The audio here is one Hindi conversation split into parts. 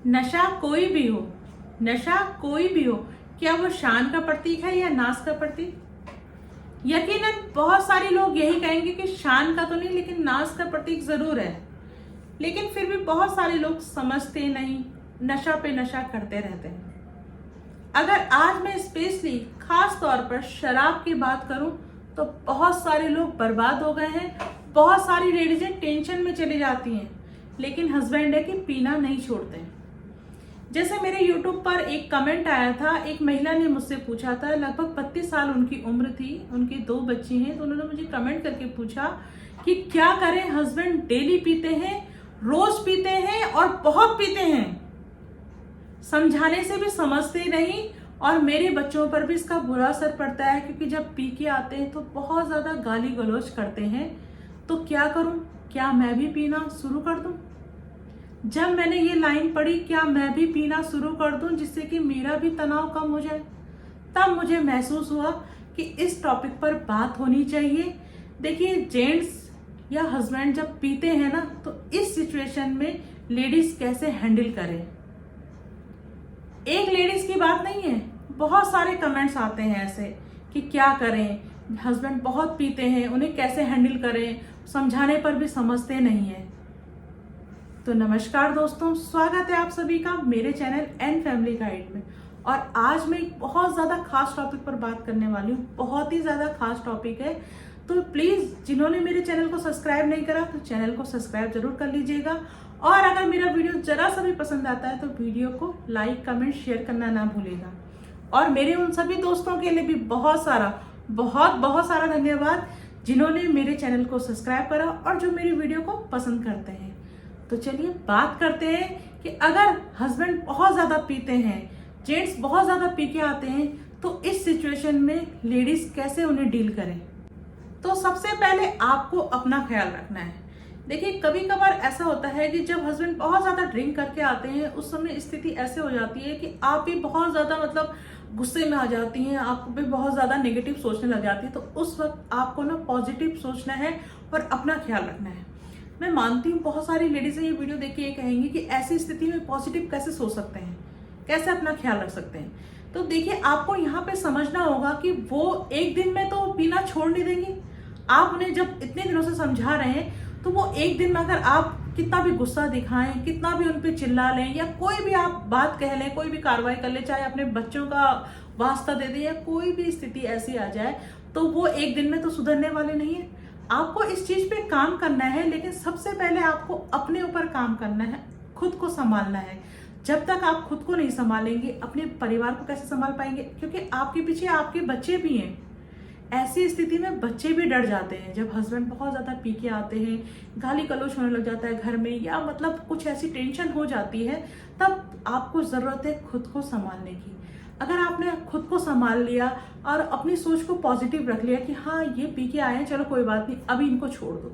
नशा कोई भी हो, नशा कोई भी हो, क्या वो शान का प्रतीक है या नाश का प्रतीक? यकीनन बहुत सारे लोग यही कहेंगे कि शान का तो नहीं लेकिन नाश का प्रतीक जरूर है। लेकिन फिर भी बहुत सारे लोग समझते नहीं, नशा पे नशा करते रहते हैं। अगर आज मैं स्पेशली खास तौर पर शराब की बात करूं तो बहुत सारे लोग बर्बाद हो गए हैं। बहुत सारी लेडीजें टेंशन में चली जाती हैं, लेकिन हस्बैंड है कि पीना नहीं छोड़ते हैं। जैसे मेरे YouTube पर एक कमेंट आया था, एक महिला ने मुझसे पूछा था, लगभग 32 साल उनकी उम्र थी, उनकी 2 बच्ची हैं। तो उन्होंने मुझे कमेंट करके पूछा कि क्या करें, हस्बैंड डेली पीते हैं, रोज पीते हैं और बहुत पीते हैं, समझाने से भी समझते नहीं और मेरे बच्चों पर भी इसका बुरा असर पड़ता है, क्योंकि जब पी के आते हैं तो बहुत ज्यादा गाली गलौज करते हैं। तो क्या करूं, क्या मैं भी पीना शुरू कर दूं? जब मैंने ये लाइन पढ़ी, क्या मैं भी पीना शुरू कर दूं जिससे कि मेरा भी तनाव कम हो जाए, तब मुझे महसूस हुआ कि इस टॉपिक पर बात होनी चाहिए। देखिए, जेंट्स या हस्बैंड जब पीते हैं ना, तो इस सिचुएशन में लेडीज कैसे हैंडल करें। एक लेडीज की बात नहीं है, बहुत सारे कमेंट्स आते हैं ऐसे कि क्या करें, हस्बैंड बहुत पीते हैं, उन्हें कैसे हैंडल करें, समझाने पर भी समझते नहीं है। तो नमस्कार दोस्तों, स्वागत है आप सभी का मेरे चैनल एन फैमिली गाइड में। और आज मैं एक बहुत ज़्यादा खास टॉपिक पर बात करने वाली हूँ, बहुत ही ज़्यादा खास टॉपिक है। तो प्लीज़ जिन्होंने मेरे चैनल को सब्सक्राइब नहीं करा तो चैनल को सब्सक्राइब जरूर कर लीजिएगा। और अगर मेरा वीडियो जरा सा भी पसंद आता है तो वीडियो को लाइक, कमेंट, शेयर करना ना भूलेगा। और मेरे उन सभी दोस्तों के लिए भी बहुत सारा धन्यवाद जिन्होंने मेरे चैनल को सब्सक्राइब करा और जो मेरी वीडियो को पसंद करते हैं। तो चलिए बात करते हैं कि अगर हस्बैंड बहुत ज्यादा पीते हैं, जेंट्स बहुत ज्यादा पी के आते हैं, तो इस सिचुएशन में लेडीज कैसे उन्हें डील करें। तो सबसे पहले आपको अपना ख्याल रखना है। देखिए, कभी कभार ऐसा होता है कि जब हस्बैंड बहुत ज्यादा ड्रिंक करके आते हैं, उस समय स्थिति ऐसे हो जाती है कि आप भी बहुत ज्यादा गुस्से में आ जाती हैं, आपको भी बहुत ज्यादा नेगेटिव सोचने लग जाती है। तो उस वक्त आपको ना पॉजिटिव सोचना है और अपना ख्याल रखना है। मैं मानती हूँ बहुत सारी लेडीज ये वीडियो देख के ये कहेंगी कि ऐसी स्थिति में पॉजिटिव कैसे सोच सकते हैं, कैसे अपना ख्याल रख सकते हैं। तो देखिए, आपको यहाँ पे समझना होगा कि वो एक दिन में तो पीना छोड़ नहीं देंगी। आप उन्हें जब इतने दिनों से समझा रहे हैं, तो वो एक दिन में अगर आप कितना भी गुस्सा दिखाएं, कितना भी उन पे चिल्ला लें, या कोई भी आप बात कह लें, कोई भी कार्रवाई कर ले, चाहे अपने बच्चों का वास्ता दे दें, या कोई भी स्थिति ऐसी आ जाए, तो वो एक दिन में तो सुधरने वाले नहीं है। आपको इस चीज पे काम करना है, लेकिन सबसे पहले आपको अपने ऊपर काम करना है, खुद को संभालना है। जब तक आप खुद को नहीं संभालेंगे, अपने परिवार को कैसे संभाल पाएंगे, क्योंकि आपके पीछे आपके बच्चे भी हैं। ऐसी स्थिति में बच्चे भी डर जाते हैं जब हस्बैंड बहुत ज्यादा पी के आते हैं, गाली गलौज होने लग जाता है घर में, या कुछ ऐसी टेंशन हो जाती है, तब आपको जरूरत है खुद को संभालने की। अगर आपने खुद को संभाल लिया और अपनी सोच को पॉजिटिव रख लिया कि हाँ, ये पी के आए हैं, चलो कोई बात नहीं, अभी इनको छोड़ दो,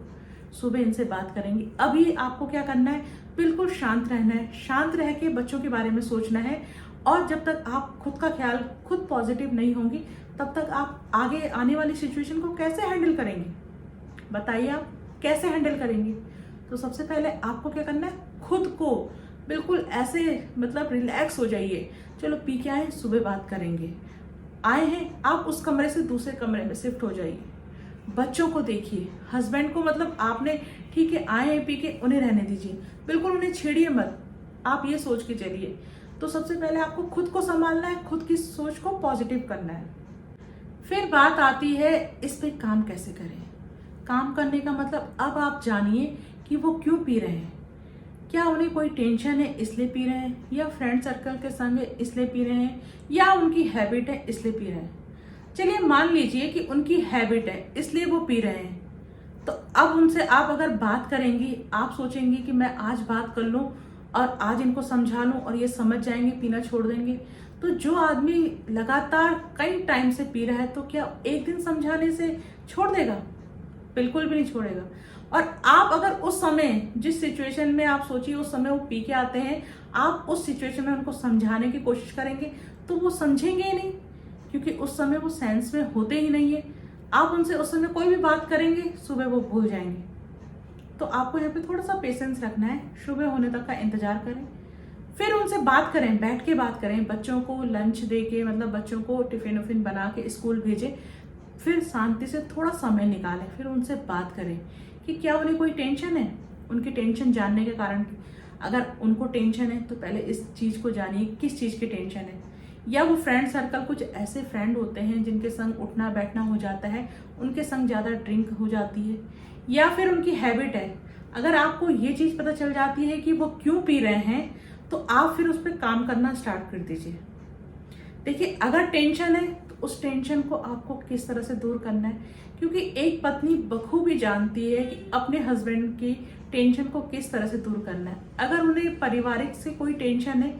सुबह इनसे बात करेंगे। अभी आपको क्या करना है, बिल्कुल शांत रहना है, शांत रह के बच्चों के बारे में सोचना है। और जब तक आप खुद का ख्याल, खुद पॉजिटिव नहीं होंगी, तब तक आप आगे आने वाली सिचुएशन को कैसे हैंडल करेंगे, बताइए आप कैसे हैंडल करेंगे। तो सबसे पहले आपको क्या करना है, खुद को बिल्कुल ऐसे रिलैक्स हो जाइए। चलो पी के आए, सुबह बात करेंगे। आए हैं आप, उस कमरे से दूसरे कमरे में शिफ्ट हो जाइए। बच्चों को देखिए, हस्बैंड को आपने ठीक है आए हैं पी के, उन्हें रहने दीजिए, बिल्कुल उन्हें छेड़िए मत। आप ये सोच के चलिए। तो सबसे पहले आपको खुद को संभालना है, खुद की सोच को पॉजिटिव करना है। फिर बात आती है इस पे काम कैसे करें। काम करने का अब आप जानिए कि वो क्यों पी रहे हैं। क्या उन्हें कोई टेंशन है इसलिए पी रहे हैं, या फ्रेंड सर्कल के संग इसलिए पी रहे हैं, या उनकी हैबिट है इसलिए पी रहे हैं। चलिए मान लीजिए कि उनकी हैबिट है इसलिए वो पी रहे हैं। तो अब उनसे आप अगर बात करेंगी, आप सोचेंगी कि मैं आज बात कर लूं और आज इनको समझा लूं और ये समझ जाएंगे, पीना छोड़ देंगे। तो जो आदमी लगातार कई टाइम से पी रहा है, तो क्या एक दिन समझाने से छोड़ देगा? बिल्कुल भी नहीं छोड़ेगा। और आप अगर उस समय, जिस सिचुएशन में आप सोचिए उस समय वो पी के आते हैं, आप उस सिचुएशन में उनको समझाने की कोशिश करेंगे, तो वो समझेंगे ही नहीं, क्योंकि उस समय वो सेंस में होते ही नहीं है। आप उनसे उस समय कोई भी बात करेंगे, सुबह वो भूल जाएंगे। तो आपको यहाँ पे थोड़ा सा पेशेंस रखना है, सुबह होने तक का इंतजार करें, फिर उनसे बात करें, बैठ के बात करें, बच्चों को लंच दे के, मतलब बच्चों को टिफिन उफिन बना के स्कूल भेजें, फिर शांति से थोड़ा समय निकालें, फिर उनसे बात करें कि क्या उन्हें कोई टेंशन है, उनकी टेंशन जानने के कारण। अगर उनको टेंशन है तो पहले इस चीज़ को जानिए किस चीज़ की टेंशन है। या वो फ्रेंड सर्कल, कुछ ऐसे फ्रेंड होते हैं जिनके संग उठना बैठना हो जाता है, उनके संग ज़्यादा ड्रिंक हो जाती है, या फिर उनकी हैबिट है। अगर आपको ये चीज़ पता चल जाती है कि वो क्यों पी रहे हैं, तो आप फिर उस पर काम करना स्टार्ट कर दीजिए। देखिए, अगर टेंशन है तो उस टेंशन को आपको किस तरह से दूर करना है, क्योंकि एक पत्नी बखूबी जानती है कि अपने हस्बैंड की टेंशन को किस तरह से दूर करना है। अगर उन्हें पारिवारिक से कोई टेंशन है,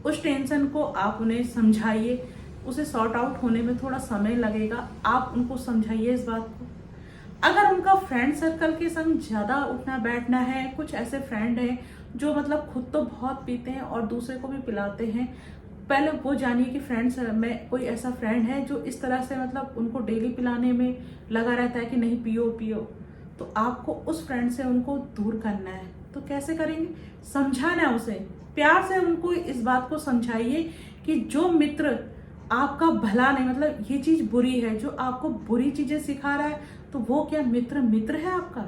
उस टेंशन को आप उन्हें समझाइए, उसे सॉर्ट आउट होने में थोड़ा समय लगेगा, आप उनको समझाइए इस बात को। अगर उनका फ्रेंड सर्कल के संग ज़्यादा उठना बैठना है, कुछ ऐसे फ्रेंड हैं जो मतलब खुद तो बहुत पीते हैं और दूसरे को भी पिलाते हैं, पहले वो जानिए कि फ्रेंड्स में कोई ऐसा फ्रेंड है जो इस तरह से मतलब उनको डेली पिलाने में लगा रहता है कि नहीं पियो पियो, तो आपको उस फ्रेंड से उनको दूर करना है। तो कैसे करेंगे? समझाना है उसे, प्यार से उनको इस बात को समझाइए कि जो मित्र आपका भला नहीं, मतलब ये चीज बुरी है, जो आपको बुरी चीजें सिखा रहा है, तो वो क्या मित्र है आपका?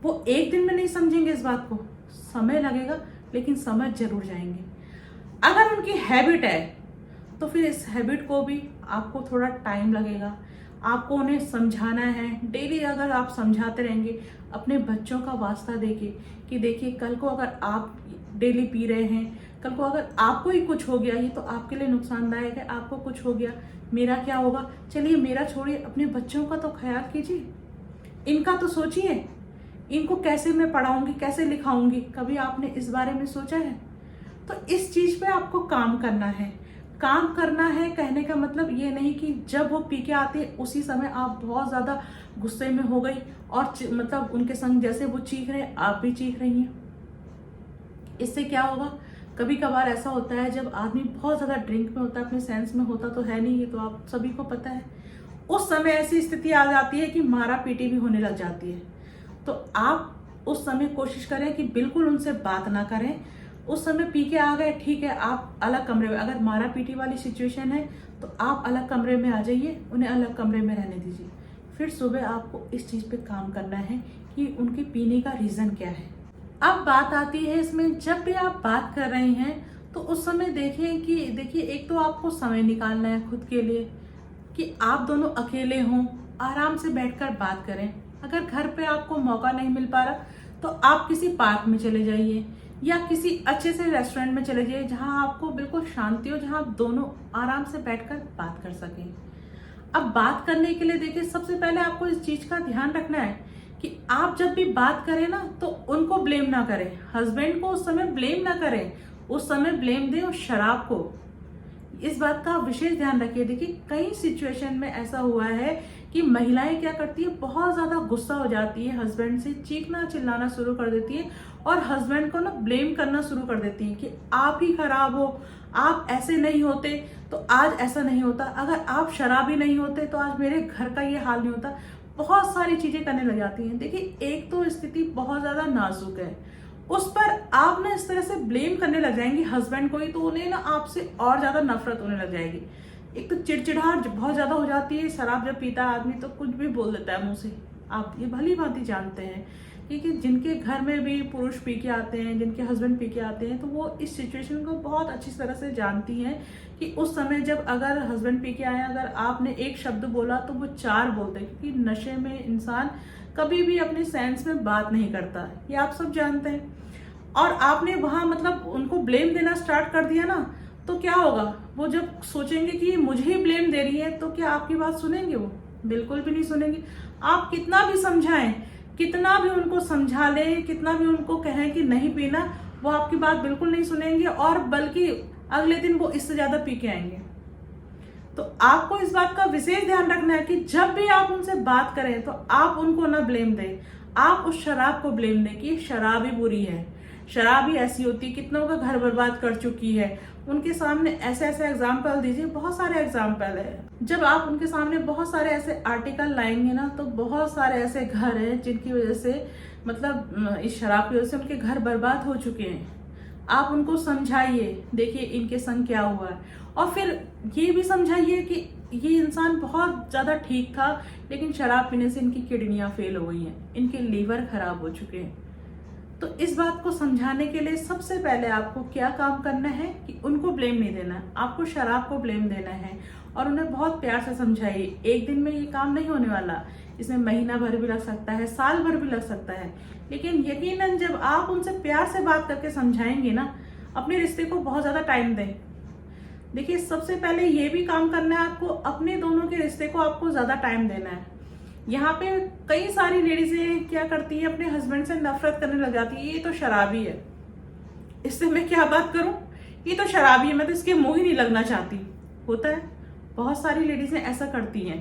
वो एक दिन में नहीं समझेंगे इस बात को, समय लगेगा, लेकिन समझ जरूर जाएंगे। अगर उनकी हैबिट है तो फिर इस हैबिट को भी आपको थोड़ा टाइम लगेगा, आपको उन्हें समझाना है। डेली अगर आप समझाते रहेंगे, अपने बच्चों का वास्ता देके कि देखिए कल को अगर आप डेली पी रहे हैं, कल को अगर आपको ही कुछ हो गया, ये तो आपके लिए नुकसानदायक है, आपको कुछ हो गया, मेरा क्या होगा? चलिए मेरा छोड़िए, अपने बच्चों का तो ख्याल कीजिए, इनका तो सोचिए, इनको कैसे मैं पढ़ाऊंगी, कैसे लिखाऊंगी, कभी आपने इस बारे में सोचा है? तो इस चीज पे आपको काम करना है। काम करना है कहने का मतलब ये नहीं कि जब वो पी के आते उसी समय आप बहुत ज्यादा गुस्से में हो गई और मतलब उनके संग जैसे वो चीख रहे आप भी चीख रही हैं। इससे क्या होगा? कभी कभार ऐसा होता है जब आदमी बहुत ज्यादा ड्रिंक में होता है, अपने सेंस में होता तो है नहीं, ये तो आप सभी को पता है। उस समय ऐसी स्थिति आ जाती है कि मारा पीटी भी होने लग जाती है। तो आप उस समय कोशिश करें कि बिल्कुल उनसे बात ना करें। उस समय पी के आ गए, ठीक है, आप अलग कमरे में, अगर मारा पीटी वाली सिचुएशन है तो आप अलग कमरे में आ जाइए, उन्हें अलग कमरे में रहने दीजिए। फिर सुबह आपको इस चीज पे काम करना है कि उनके पीने का रीजन क्या है। अब बात आती है इसमें, जब भी आप बात कर रहे हैं तो उस समय देखिए एक तो आपको समय निकालना है खुद के लिए कि आप दोनों अकेले हों, आराम से बैठकर बात करें। अगर घर पे आपको मौका नहीं मिल पा रहा तो आप किसी पार्क में चले जाइए या किसी अच्छे से रेस्टोरेंट में चले जाइए जहां आपको बिल्कुल शांति हो, जहां आप दोनों आराम से बैठकर बात कर सकें। अब बात करने के लिए देखिए, सबसे पहले आपको इस चीज का ध्यान रखना है कि आप जब भी बात करें ना तो उनको ब्लेम ना करें, हस्बैंड को उस समय ब्लेम ना करें, उस समय ब्लेम दें उस शराब को। इस बात का विशेष ध्यान रखिए। देखिए, कई सिचुएशन में ऐसा हुआ है कि महिलाएं क्या करती है, बहुत ज्यादा गुस्सा हो जाती है हस्बैंड से, चीखना चिल्लाना शुरू कर देती है और हस्बैंड को ना ब्लेम करना शुरू कर देती है कि आप ही खराब हो, आप ऐसे नहीं होते तो आज ऐसा नहीं होता, अगर आप शराबी नहीं होते तो आज मेरे घर का ये हाल नहीं होता। बहुत सारी चीजें करने लग जाती हैं। देखिए, एक तो स्थिति बहुत ज्यादा नाजुक है, उस पर आप ना इस तरह से ब्लेम करने लग जाएंगी हस्बैंड को ही, तो उन्हें ना आपसे और ज्यादा नफरत होने लग जाएगी। एक तो चिड़चिड़ाहट बहुत ज्यादा हो जाती है, शराब जब पीता है आदमी तो कुछ भी बोल देता है मुंह से, आप ये भली भांति जानते हैं। क्योंकि जिनके घर में भी पुरुष पी के आते हैं, जिनके हस्बैंड पी के आते हैं, तो वो इस सिचुएशन को बहुत अच्छी तरह से जानती हैं कि उस समय जब अगर हस्बैंड पी के आए, अगर आपने एक शब्द बोला तो वो चार बोलते हैं, क्योंकि नशे में इंसान कभी भी अपने सेंस में बात नहीं करता, ये आप सब जानते हैं। और आपने वहां मतलब उनको ब्लेम देना स्टार्ट कर दिया ना, तो क्या होगा? वो जब सोचेंगे कि ये मुझे ही ब्लेम दे रही है, तो क्या आपकी बात सुनेंगे? वो बिल्कुल भी नहीं सुनेंगे। आप कितना भी समझाएं, कितना भी उनको समझा लें, कितना भी उनको कहें कि नहीं पीना, वो आपकी बात बिल्कुल नहीं सुनेंगे और बल्कि अगले दिन वो इससे ज्यादा पी के आएंगे। तो आपको इस बात का विशेष ध्यान रखना है कि जब भी आप उनसे बात करें तो आप उनको ना ब्लेम दें, आप उस शराब को ब्लेम दें कि शराब ही बुरी है, शराब ही ऐसी होती है, कितनों का घर बर्बाद कर चुकी है। उनके सामने ऐसे ऐसे एग्जाम्पल दीजिए, बहुत सारे एग्जाम्पल है। जब आप उनके सामने बहुत सारे ऐसे आर्टिकल लाएंगे ना, तो बहुत सारे ऐसे घर हैं जिनकी वजह से मतलब इस शराब की वजह से उनके घर बर्बाद हो चुके हैं। आप उनको समझाइए, देखिए इनके संग क्या हुआ है, और फिर ये भी समझाइए कि ये इंसान बहुत ज़्यादा ठीक था, लेकिन शराब पीने से इनकी किडनियां फेल हो गई हैं, इनके लीवर खराब हो चुके हैं। तो इस बात को समझाने के लिए सबसे पहले आपको क्या काम करना है कि उनको ब्लेम नहीं देना, आपको शराब को ब्लेम देना है और उन्हें बहुत प्यार से समझाइए। एक दिन में ये काम नहीं होने वाला, इसमें महीना भर भी लग सकता है, साल भर भी लग सकता है, लेकिन यकीनन जब आप उनसे प्यार से बात करके समझाएंगे ना, अपने रिश्ते को बहुत ज़्यादा टाइम दें। देखिए सबसे पहले ये भी काम करना है आपको, अपने दोनों के रिश्ते को आपको ज़्यादा टाइम देना है। यहाँ पे कई सारी लेडीजें क्या करती है, अपने हस्बैंड से नफरत करने लग जाती है, ये तो शराबी है, इससे मैं क्या बात करूं, ये तो शराबी है, मैं तो इसके मुंह ही नहीं लगना चाहती। होता है, बहुत सारी लेडीजें ऐसा करती हैं।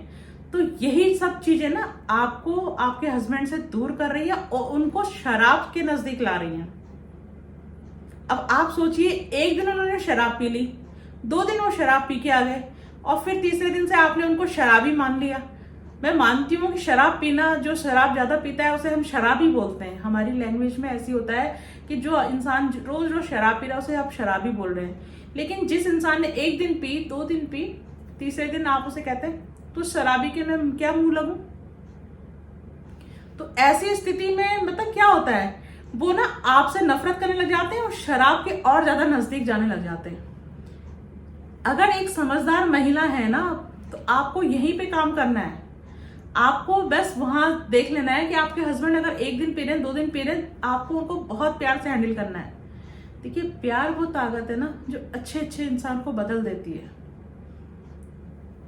तो यही सब चीजें ना आपको आपके हस्बैंड से दूर कर रही है और उनको शराब के नजदीक ला रही हैं। अब आप सोचिए, एक दिन उन्होंने शराब पी ली, 2 दिन वो शराब पी के आ गए और फिर तीसरे दिन से आपने उनको शराबी मान लिया। मैं मानती हूँ कि शराब पीना, जो शराब ज्यादा पीता है उसे हम शराबी बोलते हैं, हमारी लैंग्वेज में ऐसी होता है कि जो इंसान रोज रोज शराब पी रहा है उसे आप शराबी बोल रहे हैं। लेकिन जिस इंसान ने 1 दिन पी, 2 दिन पी, तीसरे दिन आप उसे कहते हैं तो शराबी के मैं क्या मुंह लगूं। तो ऐसी स्थिति में मतलब क्या होता है, वो ना आपसे नफरत करने लग जाते हैं और शराब के और ज्यादा नजदीक जाने लग जाते हैं। अगर एक समझदार महिला है ना, तो आपको यहीं पे काम करना है। आपको बस वहां देख लेना है कि आपके हस्बैंड अगर 1 दिन पी रहे हैं, 2 दिन पी रहे हैं, आपको उनको बहुत प्यार से हैंडल करना है। देखिए प्यार वो ताकत है ना जो अच्छे अच्छे इंसान को बदल देती है।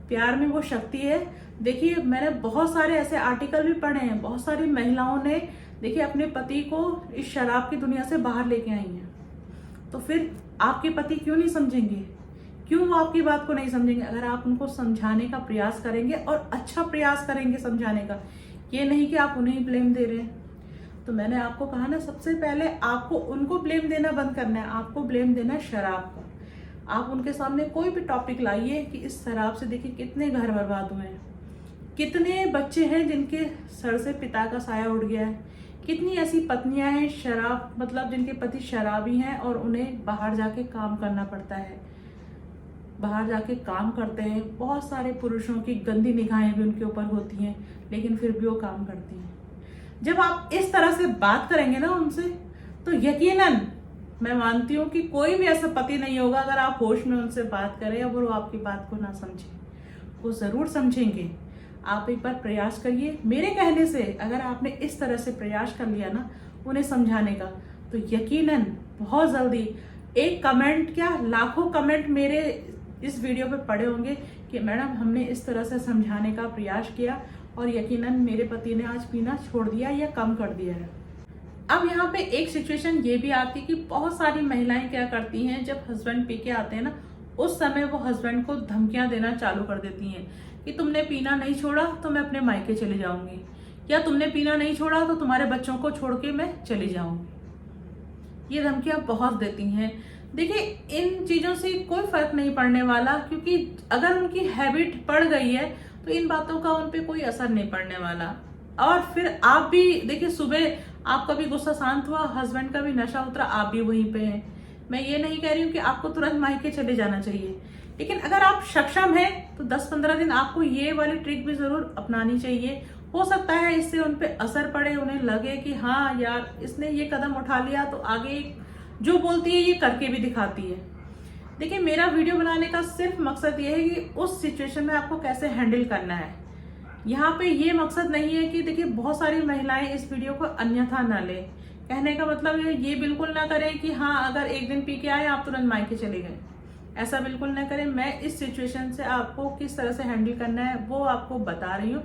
प्यार में वो शक्ति है। देखिए मैंने बहुत सारे ऐसे आर्टिकल भी पढ़े हैं, बहुत सारी महिलाओं ने देखिए अपने पति को इस शराब की दुनिया से बाहर लेके आई हैं। तो फिर आपके पति क्यों नहीं समझेंगे, क्यों वो आपकी बात को नहीं समझेंगे? अगर आप उनको समझाने का प्रयास करेंगे और अच्छा प्रयास करेंगे समझाने का, ये नहीं कि आप उन्हें ब्लेम दे रहे हैं। तो मैंने आपको कहा ना, सबसे पहले आपको उनको ब्लेम देना बंद करना है, आपको ब्लेम देना है शराब का। आप उनके सामने कोई भी टॉपिक लाइए कि इस शराब से देखिए कितने घर बर्बाद हुए हैं, कितने बच्चे हैं जिनके सर से पिता का साया उड़ गया है, कितनी ऐसी पत्नियां हैं शराब मतलब जिनके पति शराबी हैं और उन्हें बाहर जाके काम करना पड़ता है, बाहर जाके काम करते हैं। बहुत सारे पुरुषों की गंदी निगाहें भी उनके ऊपर होती हैं, लेकिन फिर भी वो काम करती हैं। जब आप इस तरह से बात करेंगे ना उनसे, तो यकीनन मैं मानती हूँ कि कोई भी ऐसा पति नहीं होगा, अगर आप होश में उनसे बात करें और वो आपकी बात को ना समझे, वो जरूर समझेंगे। आप एक बार प्रयास करिए, मेरे कहने से अगर आपने इस तरह से प्रयास कर लिया ना उन्हें समझाने का, तो यकीनन बहुत जल्दी एक कमेंट क्या लाखों कमेंट मेरे इस वीडियो पे पड़े होंगे कि मैडम हमने इस तरह से समझाने का प्रयास किया और यकीनन मेरे पति ने आज पीना छोड़ दिया या कम कर दिया है। अब यहाँ पे एक सिचुएशन ये भी आती है कि बहुत सारी महिलाएं क्या करती हैं, जब हस्बैंड पी के आते हैं ना, उस समय वो हस्बैंड को धमकियां देना चालू कर देती हैं कि तुमने पीना नहीं छोड़ा तो मैं अपने मायके चली जाऊंगी, या तुमने पीना नहीं छोड़ा तो तुम्हारे बच्चों को छोड़ के मैं चली जाऊंगी। ये धमकियां बहुत देती हैं। देखिए इन चीजों से कोई फर्क नहीं पड़ने वाला, क्योंकि अगर उनकी हैबिट पड़ गई है तो इन बातों का उन पे कोई असर नहीं पड़ने वाला। और फिर आप भी देखिए, सुबह आपका भी गुस्सा शांत हुआ, हस्बैंड का भी नशा उतरा, आप भी वहीं पे हैं। मैं ये नहीं कह रही हूँ कि आपको तुरंत मायके चले जाना चाहिए, लेकिन अगर आप सक्षम हैं तो 10-15 दिन आपको ये वाली ट्रिक भी जरूर अपनानी चाहिए। हो सकता है इससे उन पे असर पड़े, उन्हें लगे कि हाँ यार इसने ये कदम उठा लिया तो आगे जो बोलती है ये करके भी दिखाती है। देखिए मेरा वीडियो बनाने का सिर्फ मकसद ये है कि उस सिचुएशन में आपको कैसे हैंडल करना है। यहाँ पे ये मकसद नहीं है कि देखिए बहुत सारी महिलाएं इस वीडियो को अन्यथा ना लें। कहने का मतलब ये बिल्कुल ना करें कि हाँ अगर 1 दिन पी के आए आप तुरंत मायके चले गए, ऐसा बिल्कुल ना करें। मैं इस सिचुएशन से आपको किस तरह से हैंडल करना है वो आपको बता रही हूँ।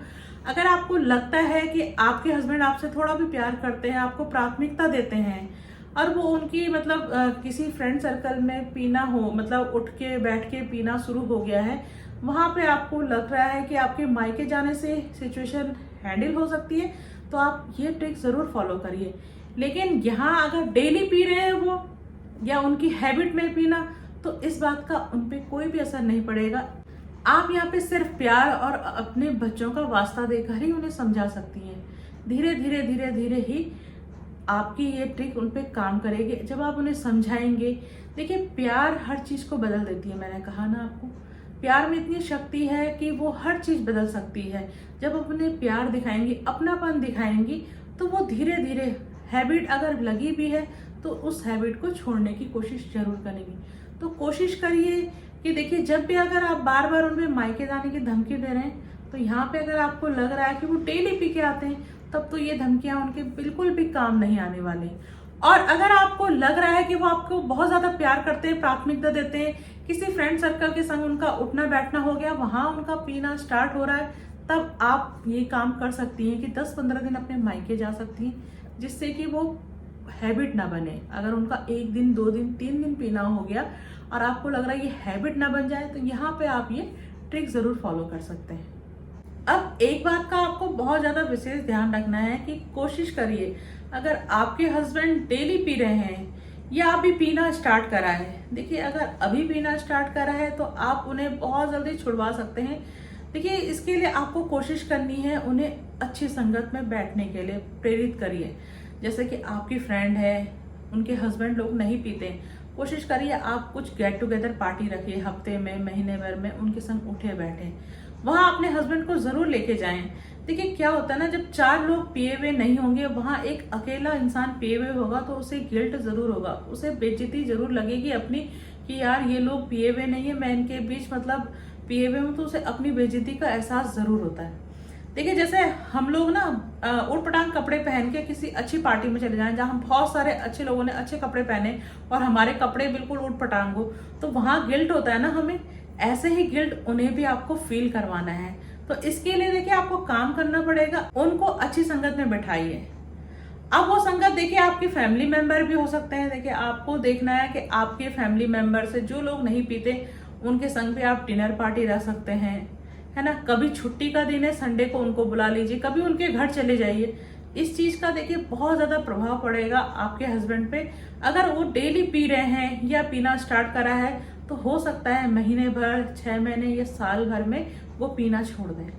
अगर आपको लगता है कि आपके हस्बैंड आपसे थोड़ा भी प्यार करते हैं, आपको प्राथमिकता देते हैं, और वो उनकी मतलब किसी फ्रेंड सर्कल में पीना हो, मतलब उठ के बैठ के पीना शुरू हो गया है, वहां पे आपको लग रहा है कि आपके मायके जाने से सिचुएशन हैंडल हो सकती है, तो आप ये ट्रिक जरूर फॉलो करिए। लेकिन यहाँ अगर डेली पी रहे हैं वो, या उनकी हैबिट में पीना, तो इस बात का उन पे कोई भी असर नहीं पड़ेगा। आप यहाँ पे सिर्फ प्यार और अपने बच्चों का वास्ता देकर ही उन्हें समझा सकती हैं। धीरे धीरे धीरे धीरे ही आपकी ये ट्रिक उन पे काम करेगी जब आप उन्हें समझाएंगे। देखिए, प्यार हर चीज़ को बदल देती है। मैंने कहा ना आपको, प्यार में इतनी शक्ति है कि वो हर चीज़ बदल सकती है। जब आप उन्हें प्यार दिखाएंगी, अपनापन दिखाएंगी, तो वो धीरे धीरे हैबिट अगर लगी भी है तो उस हैबिट को छोड़ने की कोशिश जरूर करेंगी। तो कोशिश करिए कि देखिए, जब भी अगर आप बार बार उनमें मायके जाने की धमकी दे रहे हैं, तो यहाँ पे अगर आपको लग रहा है कि वो डेली पी के आते हैं, तब तो ये धमकियां उनके बिल्कुल भी काम नहीं आने वाली। और अगर आपको लग रहा है कि वो आपको बहुत ज्यादा प्यार करते हैं, प्राथमिकता देते हैं, किसी फ्रेंड सर्कल के संग उनका उठना बैठना हो गया, वहां उनका पीना स्टार्ट हो रहा है, तब आप ये काम कर सकती हैं कि 10-15 दिन अपने मायके जा सकती हैं, जिससे कि वो हैबिट ना बने। अगर उनका 1 दिन 2 दिन 3 दिन पीना हो गया और आपको लग रहा है ये हैबिट ना बन जाए, तो यहाँ पे आप ये ट्रिक जरूर फॉलो कर सकते हैं। अब एक बात का आपको बहुत ज्यादा विशेष ध्यान रखना है कि कोशिश करिए, अगर आपके हस्बैंड डेली पी रहे हैं या अभी पीना स्टार्ट करा है, देखिए अगर अभी पीना स्टार्ट करा है तो आप उन्हें बहुत जल्दी छुड़वा सकते हैं। देखिए, इसके लिए आपको कोशिश करनी है, उन्हें अच्छी संगत में बैठने के लिए प्रेरित करिए। जैसे कि आपकी फ्रेंड है, उनके हस्बैंड लोग नहीं पीते, कोशिश करिए आप कुछ गेट टुगेदर पार्टी रखिए, हफ्ते में, महीने भर में उनके संग उठे बैठे, वहां अपने हस्बैंड को जरूर लेके जाएं। देखिए, क्या होता है ना, जब 4 लोग पिए हुए नहीं होंगे, वहां एक अकेला इंसान पिए हुए होगा, तो उसे गिल्ट जरूर होगा, उसे बेइज्जती जरूर लगेगी अपनी, कि यार ये लोग पिए हुए नहीं है, मैं इनके बीच मतलब पिए हुए हूँ, तो उसे अपनी बेइज्जती का एहसास जरूर होता है। देखिए, जैसे हम लोग ना उट पटांग कपड़े पहन के किसी अच्छी पार्टी में चले जाएं, जहां बहुत सारे अच्छे लोगों ने अच्छे कपड़े पहने और हमारे कपड़े बिल्कुल उट पटांग हो, तो वहां गिल्ट होता है ना हमें, ऐसे ही गिल्ट उन्हें भी आपको फील करवाना है। तो इसके लिए देखिए, आपको काम करना पड़ेगा, उनको अच्छी संगत में बैठाइए। अब वो संगत देखिए आपके फैमिली मेंबर भी हो सकते हैं। देखिए, आपको देखना है कि आपके फैमिली मेंबर से जो लोग नहीं पीते, उनके संग भी आप डिनर पार्टी रख सकते हैं, है ना। कभी छुट्टी का दिन है, संडे को उनको बुला लीजिए, कभी उनके घर चले जाइए। इस चीज का देखिए बहुत ज्यादा प्रभाव पड़ेगा आपके हस्बैंड पे। अगर वो डेली पी रहे हैं या पीना स्टार्ट करा है, तो हो सकता है महीने भर, 6 महीने या साल भर में वो पीना छोड़ दें।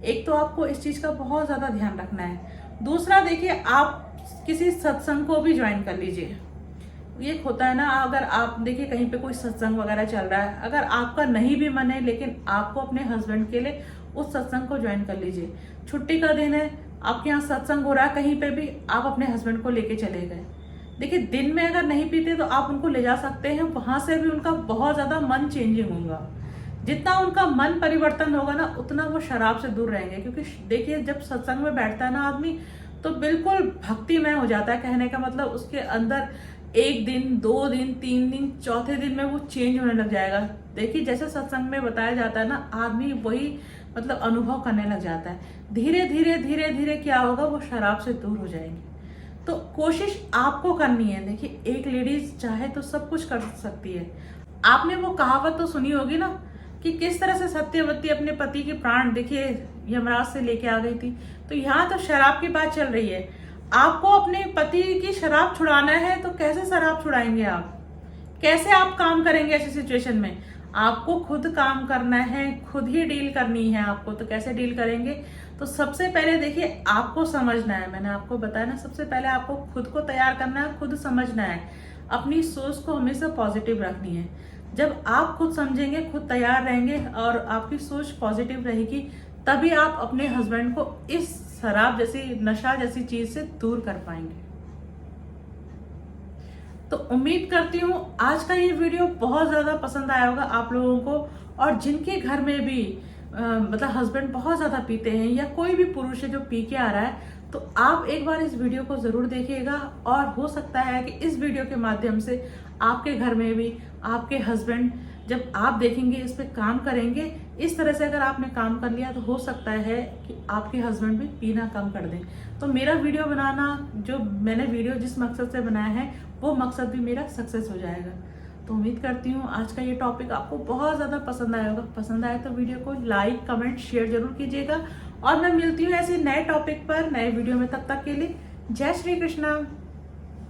एक तो आपको इस चीज का बहुत ज्यादा ध्यान रखना है। दूसरा, देखिए आप किसी सत्संग को भी ज्वाइन कर लीजिए। ये होता है ना, अगर आप देखिए कहीं पे कोई सत्संग वगैरह चल रहा है, अगर आपका नहीं भी मन है, लेकिन आपको अपने हस्बैंड के लिए उस सत्संग को ज्वाइन कर लीजिए। छुट्टी का दिन है, आपके यहाँ सत्संग हो रहा है, कहीं पे भी आप अपने हस्बैंड को लेके चले गए। देखिए, दिन में अगर नहीं पीते तो आप उनको ले जा सकते हैं, वहां से भी उनका बहुत ज्यादा मन चेंजिंग होगा। जितना उनका मन परिवर्तन होगा ना, उतना वो शराब से दूर रहेंगे। क्योंकि देखिए, जब सत्संग में बैठता है ना आदमी, तो बिल्कुल भक्तिमय हो जाता है। कहने का मतलब उसके अंदर 1 दिन 2 दिन 3 दिन 4थे दिन में वो चेंज होने लग जाएगा। देखिए, जैसे सत्संग में बताया जाता है ना, आदमी वही मतलब अनुभव करने लग जाता है। धीरे धीरे धीरे धीरे क्या होगा, वो शराब से दूर हो जाएंगे। तो कोशिश आपको करनी है। देखिए, एक लेडीज चाहे तो सब कुछ कर सकती है। आपने वो कहावत तो सुनी होगी ना, कि किस तरह से सत्यवती अपने पति के प्राण देखिए यमराज से लेके आ गई थी। तो यहाँ तो शराब की बात चल रही है। आपको अपने पति की शराब छुड़ाना है, तो कैसे शराब छुड़ाएंगे आप? कैसे आप काम करेंगे ऐसी सिचुएशन में? आपको खुद काम करना है, खुद ही डील करनी है आपको। तो कैसे डील करेंगे? तो सबसे पहले देखिए, आपको समझना है। मैंने आपको बताया ना, सबसे पहले आपको खुद को तैयार करना है, खुद समझना है। अपनी सोच को हमेशा पॉजिटिव रखनी है। जब आप खुद समझेंगे, खुद तैयार रहेंगे और आपकी सोच पॉजिटिव रहेगी, तभी आप अपने हस्बैंड को इस शराब जैसी, नशा जैसी चीज से दूर कर पाएंगे। तो उम्मीद करती हूँ आज का ये वीडियो बहुत ज्यादा पसंद आया होगा आप लोगों को। और जिनके घर में भी मतलब हस्बैंड बहुत ज्यादा पीते हैं, या कोई भी पुरुष है जो पी के आ रहा है, तो आप एक बार इस वीडियो को जरूर देखिएगा। और हो सकता है कि इस वीडियो के माध्यम से आपके घर में भी आपके हस्बैंड, जब आप देखेंगे, इस पे काम करेंगे, इस तरह से अगर आपने काम कर लिया, तो हो सकता है कि आपके हस्बैंड भी पीना कम कर दें। तो मेरा वीडियो बनाना, जो मैंने वीडियो जिस मकसद से बनाया है, वो मकसद भी मेरा सक्सेस हो जाएगा। तो उम्मीद करती हूँ आज का ये टॉपिक आपको बहुत ज़्यादा पसंद आया होगा। पसंद आए तो वीडियो को लाइक, कमेंट, शेयर जरूर कीजिएगा। और मैं मिलती हूँ ऐसे नए टॉपिक पर, नए वीडियो में। तब तक के लिए जय श्री कृष्णा।